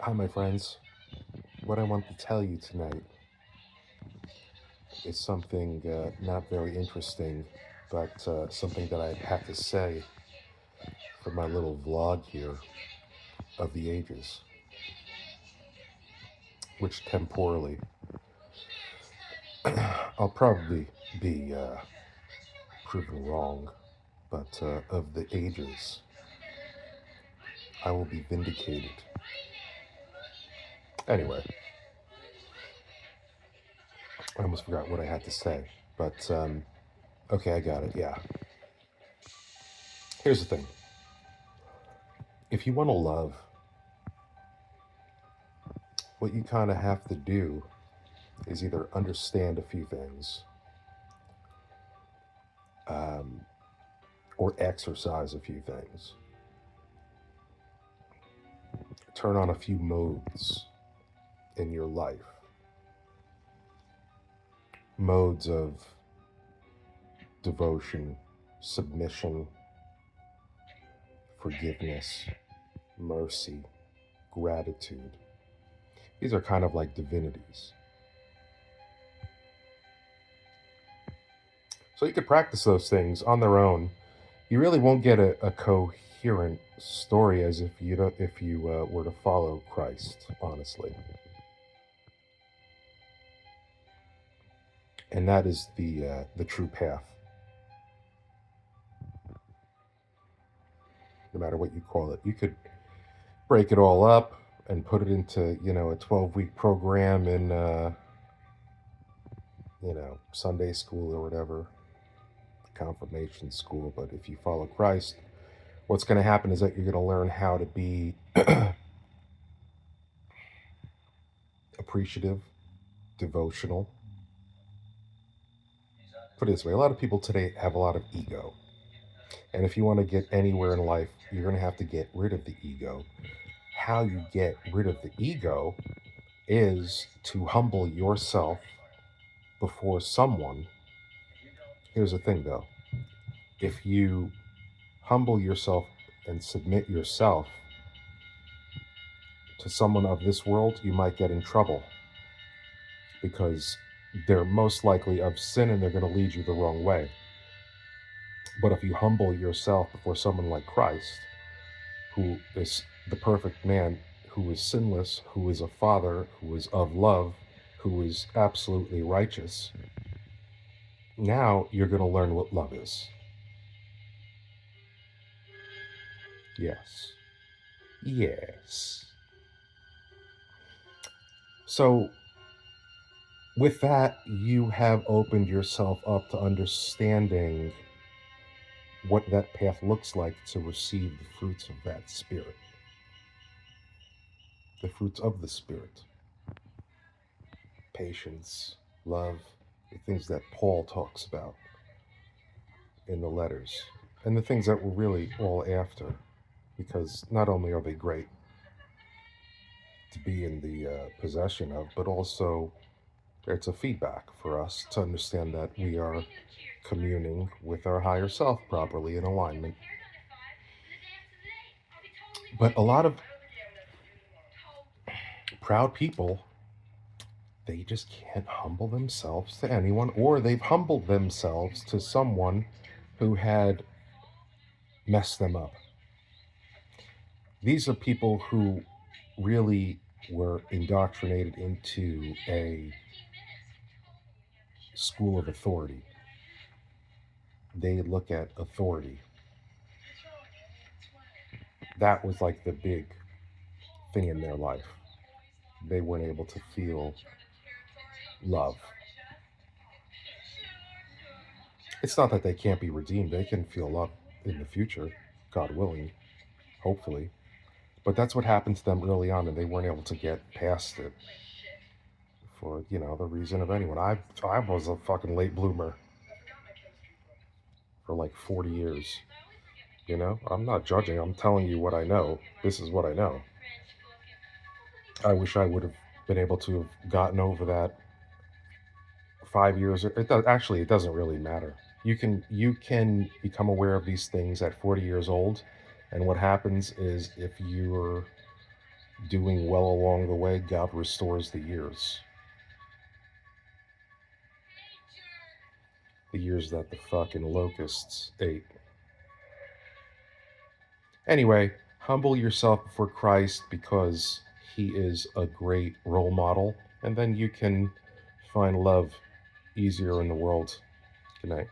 Hi, my friends. What I want to tell you tonight is something not very interesting, but something that I had to say for my little vlog here of the ages, which temporally I'll probably be proven wrong, but of the ages, I will be vindicated. Anyway, I almost forgot what I had to say, but okay, I got it. Yeah. Here's the thing: if you want to love, what you kind of have to do is either understand a few things um, or exercise a few things, turn on a few modes in your life, modes of devotion, submission, forgiveness, mercy, gratitude. These are kind of like divinities. So you could practice those things on their own. You really won't get a coherent story as if you don't, if you were to follow Christ, honestly. And that is the true path, no matter what you call it. You could break it all up and put it into a 12-week program in Sunday school or whatever, confirmation school. But if you follow Christ, what's going to happen is that you're going to learn how to be appreciative, devotional. Put it this way: a lot of people today have a lot of ego, and if you want to get anywhere in life, you're going to have to get rid of the ego. How you get rid of the ego is to humble yourself before someone. Here's the thing, though: if you humble yourself and submit yourself to someone of this world, you might get in trouble because they're most likely of sin and they're going to lead you the wrong way. But if you humble yourself before someone like Christ, who is the perfect man, who is sinless, who is a father, who is of love, who is absolutely righteous, now you're going to learn what love is. Yes. Yes. So, with that, you have opened yourself up to understanding what that path looks like to receive the fruits of that spirit, the fruits of the spirit: patience, love, the things that Paul talks about in the letters, and the things that we're really all after, because not only are they great to be in the possession of, but also it's a feedback for us to understand that we are communing with our higher self properly in alignment. But a lot of proud people, they just can't humble themselves to anyone, or they've humbled themselves to someone who had messed them up. These are people who really were indoctrinated into a school of authority. They look at authority. That was like the big thing in their life. They weren't able to feel love. It's not that they can't be redeemed, they can feel love in the future, God willing, hopefully. But that's what happened to them early on, and they weren't able to get past it for, the reason of anyone. I was a fucking late bloomer for like 40 years. I'm not judging, I'm telling you what I know. This is what I know. I wish I would have been able to have gotten over that 5 years. It doesn't really matter. You can become aware of these things at 40 years old, and what happens is if you're doing well along the way, God restores the years that the fucking locusts ate. Anyway, humble yourself before Christ because he is a great role model, and then you can find love easier in the world. Good night.